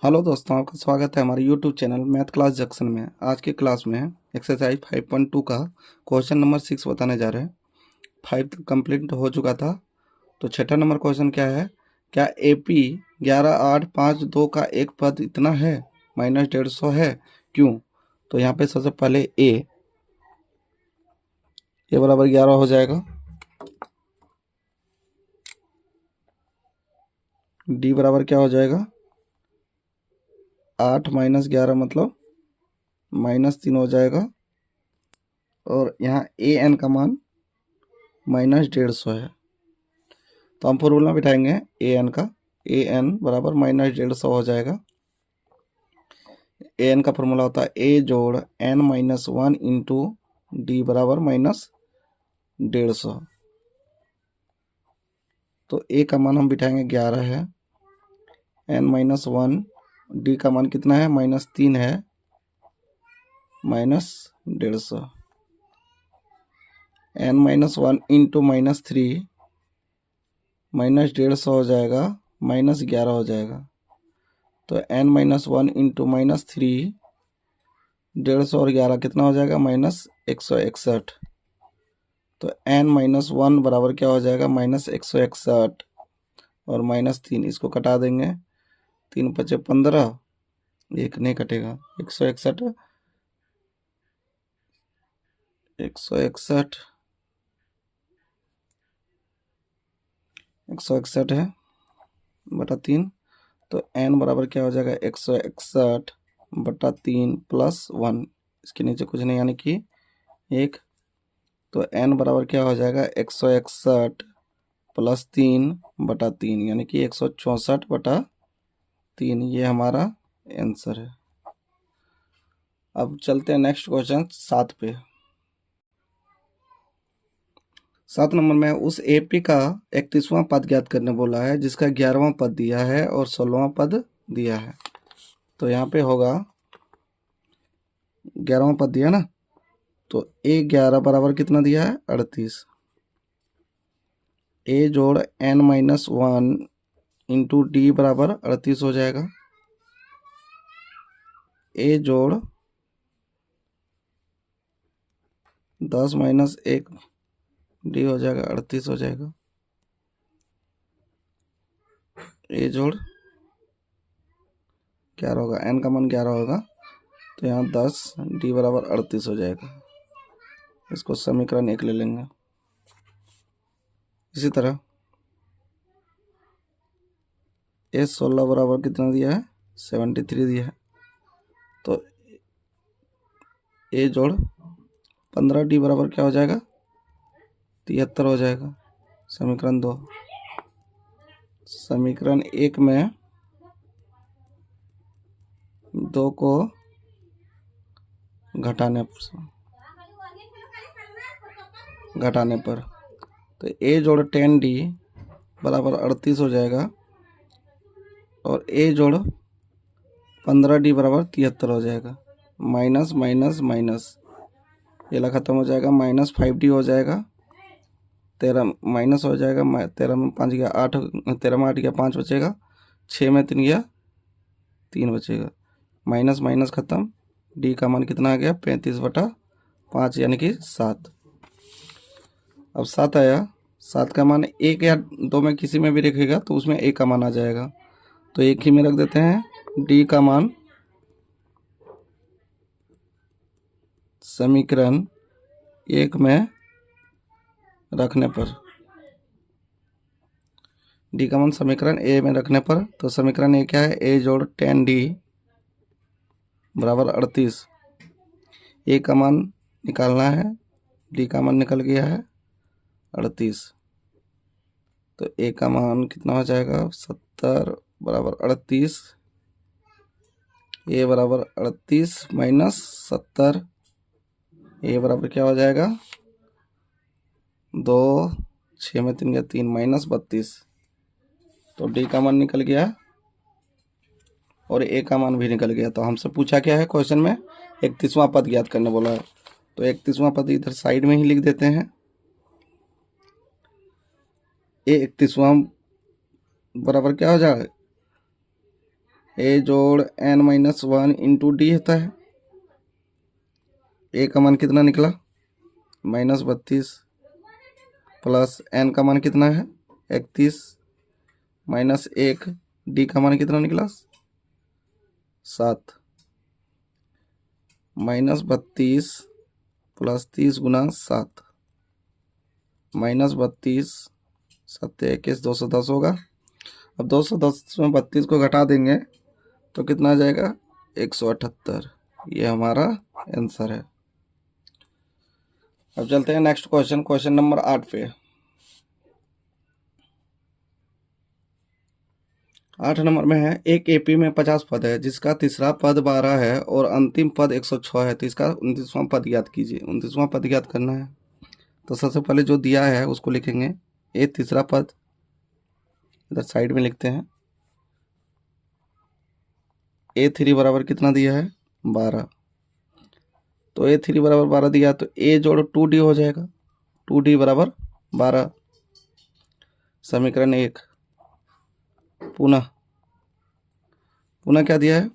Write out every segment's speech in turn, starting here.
Hello दोस्तों, आपका स्वागत है हमारे YouTube channel math class junction में। आज की क्लास में एक्सरसाइज 5.2 का क्वेश्चन नंबर 6 बताने जा रहे हैं। 5 कंप्लीट हो चुका था, तो छठा नंबर क्वेश्चन क्या है? क्या AP 11852 का एक पद इतना है -150 है, क्यों? तो यहाँ पे सबसे पहले ए बराबर 11 हो जाएगा, डी बराबर क्या हो जाएगा 8 - 11 मतलब -3 हो जाएगा, और यहाँ AN का मान -150 है। तो हम फॉर्मूला बिठाएंगे AN का। AN बराबर -150 हो जाएगा। AN का फॉर्मूला होता है A जोड़ N-1 इंटू डी बराबर -150। तो A का मान हम बिठाएंगे 11 है, N-1 डी का मान कितना है -3 है, -150। N-1 इंटू -3 -150 हो जाएगा, -11 हो जाएगा। तो N-1 इंटू -3 150 और 11 कितना हो जाएगा -161। तो N-1 बराबर क्या हो जाएगा -161 और -3, इसको कटा देंगे। 3 × 5 = 15, एक नहीं कटेगा। 161 है बटा 3। तो n बराबर क्या हो जाएगा 161 बटा 3 प्लस 1, इसके नीचे कुछ नहीं यानी कि 1। तो n बराबर क्या हो जाएगा 161 प्लस 3 बटा 3 यानी कि 164 बटा 3। ये हमारा आंसर है। अब चलते हैं नेक्स्ट क्वेश्चन 7 पे। 7 नंबर में उस AP का 31वां पद ज्ञात करने बोला है जिसका 11वां पद दिया है और 16वां पद दिया है। तो यहाँ पे होगा 11वां पद दिया ना, तो A11 बराबर कितना दिया है 38। A जोड़ N-1 इंटू डी बराबर 38 हो जाएगा। A जोड़ 10 - 1 डी हो जाएगा 38 हो जाएगा। A जोड़ 11 होगा, N का मान 11 होगा, तो यहाँ 10 डी बराबर 38 हो जाएगा। इसको समीकरण 1 ले लेंगे। इसी तरह A16 बराबर कितना दिया है 73 दिया है। तो A जोड़ 15 डी बराबर क्या हो जाएगा 73 हो जाएगा। समीकरण 2। समीकरण 1 में 2 को घटाने पर तो A जोड़ 10 डी बराबर 38 हो जाएगा, और A जोड़ 15 डी बराबर 73 हो जाएगा। माइनस माइनस माइनस ये ला खत्म हो जाएगा, -5 डी हो जाएगा। 13 माइनस हो जाएगा, 13 में 5 गया 8, 13 में 8 गया 5 बचेगा, 6 में 3 गया 3 बचेगा। माइनस माइनस खत्म, डी का मान कितना आ गया 35/5 यानी कि 7। अब 7 आया, 7 का मान 1 या 2 में किसी में भी रखेगा तो उसमें 1 का मान आ जाएगा, तो एक ही में रख देते हैं। डी का मान समीकरण 1 में रखने पर, डी का मान समीकरण ए में रखने पर, तो समीकरण ए क्या है A जोड़ 10 डी बराबर 38। ए का मान निकालना है, डी का मान निकल गया है 38। तो ए का मान कितना हो जाएगा 70 बराबर 38। ए बराबर 38 माइनस 70, ए बराबर क्या हो जाएगा 2, 6 में 3 गया 3, -32। तो डी का मान निकल गया और ए का मान भी निकल गया। तो हमसे पूछा क्या है क्वेश्चन में 31वां पद ज्ञात करने बोला है, तो 31वां पद इधर साइड में ही लिख देते हैं। A 31वां बराबर क्या हो जाएगा ए जोड़ n minus one into D होता है। ए का मान कितना निकला -32 प्लस n का मान कितना है 31 माइनस 1, डी का मान कितना निकला 7। -32 प्लस 30 गुना 7 -32 7 21 210 होगा। अब 210 में 32 को घटा देंगे तो कितना आ जाएगा 178। ये हमारा आंसर है। अब चलते हैं नेक्स्ट क्वेश्चन, क्वेश्चन नंबर 8 पे। 8 नंबर में है, एक एपी में 50 पद है जिसका तीसरा पद 12 है और अंतिम पद 106 है, तो इसका 29वां पद ज्ञात कीजिए। 29वां पद ज्ञात करना है तो सबसे पहले जो दिया है उसको लिखेंगे। ए तीसरा पद इधर साइड में लिखते हैं। A3 बराबर कितना दिया है 12, तो A3 बराबर 12 दिया तो A जोड़ 2D हो जाएगा। 2D बराबर 12। समीकरण 1 पुनः क्या दिया है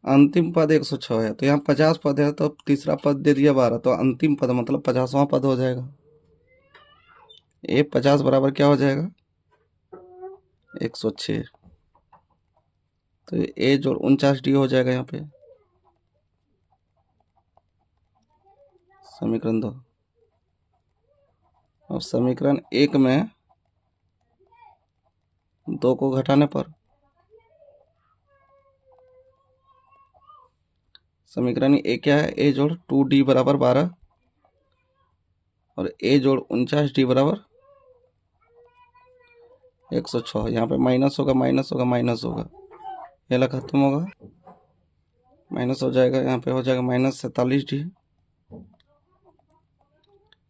अंतिम पद 106 है, तो यहाँ 50 पद है तो तीसरा पद दे दिया 12, तो अंतिम पद मतलब 50वां पद हो जाएगा। ए 50 बराबर क्या हो जाएगा 106, तो ए जोड़ 49D हो जाएगा यहाँ पे। समीकरण 2। अब समीकरण 1 में 2 को घटाने पर समीकरण ए क्या है, ए जोड़ 2D बराबर 12 और ए जोड़ 49D बराबर 106। यहाँ पे माइनस होगा माइनस होगा माइनस होगा, ये ला खत्म होगा, माइनस हो जाएगा, यहाँ पे हो जाएगा -47D।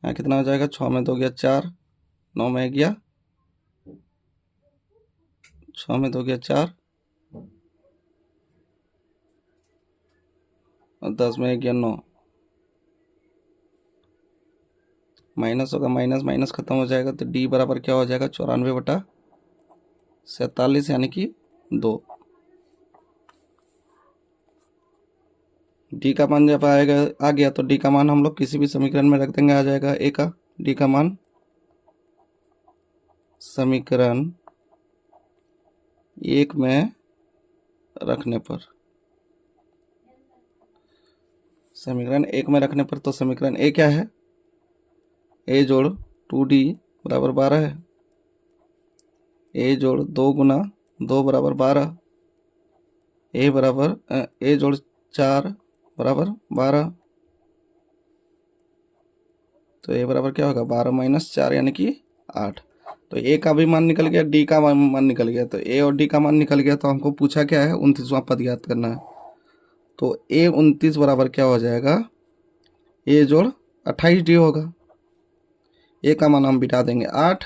यहाँ कितना हो जाएगा 6 में 2 गया 4, 9 में गया 6 में 2 गया 4 और 10 में गया 9, माइनस होगा माइनस माइनस खत्म हो जाएगा, तो डी बराबर क्या हो जाएगा 94/47 यानी कि 2। डी का मान जब आएगा आ गया तो डी का मान हम लोग किसी भी समीकरण में रख देंगे, आ जाएगा ए का डी का मान समीकरण 1 में रखने पर, समीकरण 1 में रखने पर तो समीकरण ए क्या है, ए जोड़ 2D बराबर 12 है, ए जोड़ 2 गुना 2 बराबर 12, ए बराबर ए जोड़ 4 बराबर 12, तो ए बराबर क्या होगा 12 माइनस 4 यानी कि 8। तो ए का भी मान निकल गया, डी का मान निकल गया, तो ए और डी का मान निकल गया, तो हमको पूछा क्या है 29वां पद ज्ञात करना है। तो ए 29 बराबर क्या हो जाएगा, ए जोड़ 28D होगा। ए का मान हम बिठा देंगे 8,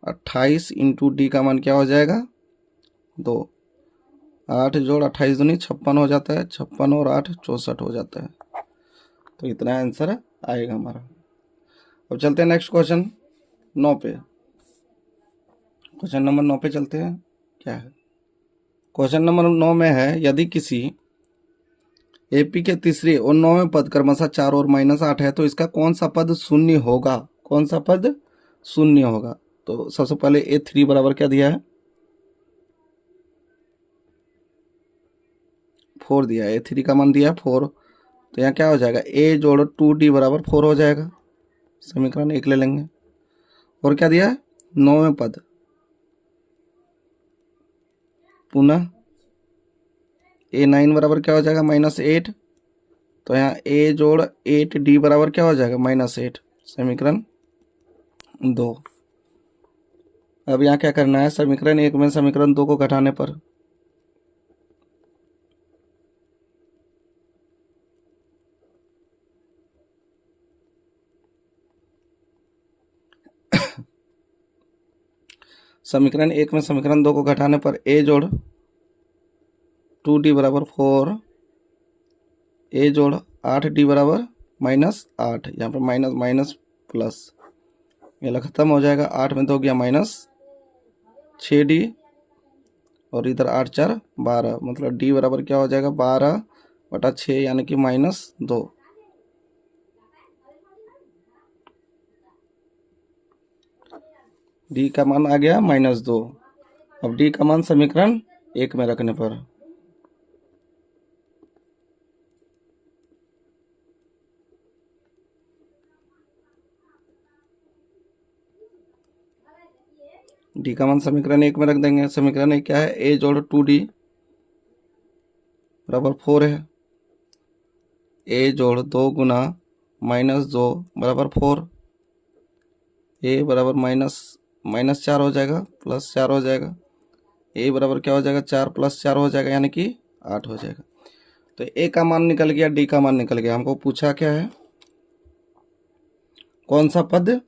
28 इंटू डी का मान क्या हो जाएगा 2, 8 जोड़ 28 दूनी 56 हो जाता है, 56 और 8 64 हो जाता है, तो इतना आंसर आएगा हमारा। अब चलते हैं नेक्स्ट क्वेश्चन 9 पे। क्वेश्चन नंबर 9 पे चलते हैं, क्या है क्वेश्चन नंबर 9 में है, यदि किसी एपी के तीसरे और 9वें पद क्रमशः 4 और -8 है तो इसका कौन सा पद शून्य होगा, कौन सा पद शून्य होगा। तो सबसे पहले A3 बराबर क्या दिया है 4 दिया है, A3 का मान दिया है 4, तो यहाँ क्या हो जाएगा A जोड़ 2D बराबर 4 हो जाएगा। समीकरण 1 ले लेंगे। और क्या दिया है 9वें पद, पुनः A9 बराबर क्या हो जाएगा -8, तो यहाँ A जोड़ 8D बराबर क्या हो जाएगा -8। समीकरण 2। अब यहाँ क्या करना है, समीकरण 1 में समीकरण 2 को घटाने पर समीकरण 1 में समीकरण 2 को घटाने पर A जोड़ 2D बराबर 4 ए जोड़ 8D बराबर -8, यहाँ पर माइनस माइनस प्लस, ये खत्म हो जाएगा। 8 में 2 गया -6D, और इधर 8 4 12, मतलब D बराबर क्या हो जाएगा 12/6 यानी कि -2। D का मान आ गया -2। अब D का मान समीकरण 1 में रखने पर D का मान समीकरण 1 में रख देंगे। समीकरण 1 क्या है, A जोड़ 2D बराबर 4 है। A जोड़ 2 गुना -2 बराबर 4। A बराबर -4 हो जाएगा, +4 हो जाएगा। A बराबर क्या हो जाएगा, 4 + 4 हो जाएगा, यानी कि 8 हो जाएगा। तो A का मान निकल गया, D का मान निकल गया। हमको पूछा क्या है, कौन सा पद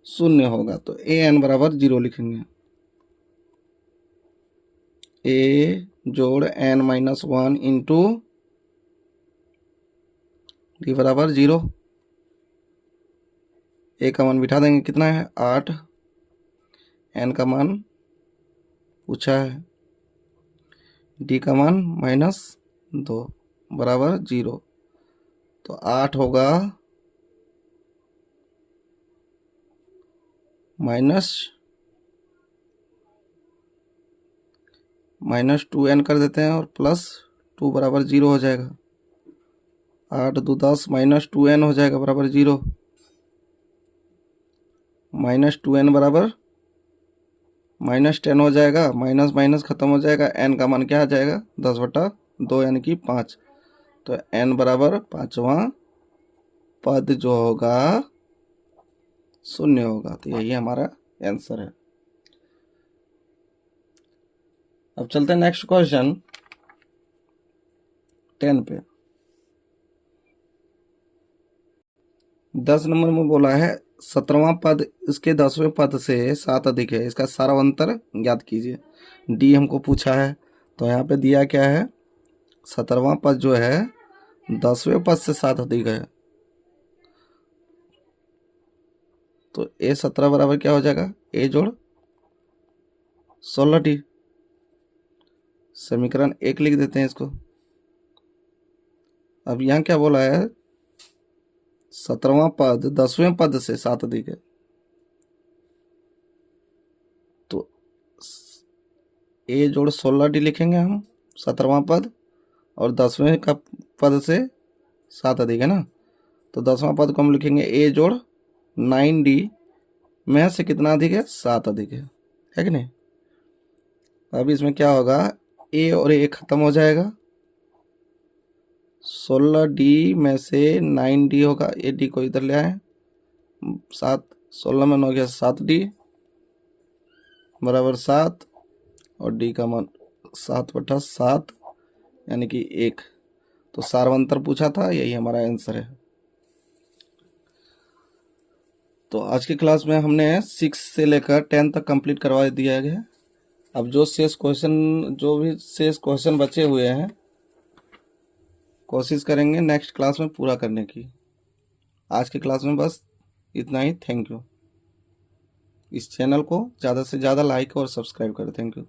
शून्य होगा, तो an बराबर 0 लिखेंगे। A जोड़ n-1 इंटू D बराबर 0। A का मान बिठा देंगे, कितना है 8, n का मान पूछा है, D का मान -2 बराबर 0। तो 8 होगा -2n कर देते हैं, और +2 बराबर 0 हो जाएगा। 8 2 10 -2n हो जाएगा बराबर 0। -2n बराबर -10 हो जाएगा, माइनस माइनस खत्म हो जाएगा। n का मान क्या आ जाएगा 10/2 यानी कि 5। तो n बराबर 5वां पद जो होगा शून्य होगा। तो यही हमारा आंसर है। अब चलते हैं नेक्स्ट क्वेश्चन 10 पे। 10 नंबर में बोला है 17वां पद इसके 10वें पद से 7 अधिक है, इसका सारांतर ज्ञात कीजिए। डी हमको पूछा है, तो यहाँ पे दिया क्या है, 17वां पद जो है 10वें पद से 7 अधिक है। तो A17 बराबर क्या हो जाएगा, A जोड़ 16D। समीकरण 1 लिख देते हैं इसको। अब यहाँ क्या बोला है, 17वां पद 10वें पद से 7 अधिक है, तो A जोड़ 16D लिखेंगे हम 17वां पद, और 10वें का पद से 7 अधिक है ना, तो 10वां पद को हम लिखेंगे A जोड़ 9D में से कितना अधिक है, 7 अधिक है कि नहीं। अब इसमें क्या होगा, A और A खत्म हो जाएगा, 16D में से 9D होगा, ये D को इधर ले आए, 7 16 में 9 गया 7D बराबर 7, और D का मान 7/7 यानी कि 1। तो सारवंतर पूछा था, यही हमारा आंसर है। तो आज की क्लास में हमने 6 से लेकर 10 तक कंप्लीट करवा दिया गया। अब जो भी शेष क्वेश्चन बचे हुए हैं, कोशिश करेंगे नेक्स्ट क्लास में पूरा करने की। आज की क्लास में बस इतना ही। Thank you. इस चैनल को ज़्यादा से ज़्यादा लाइक और सब्सक्राइब करें। Thank you.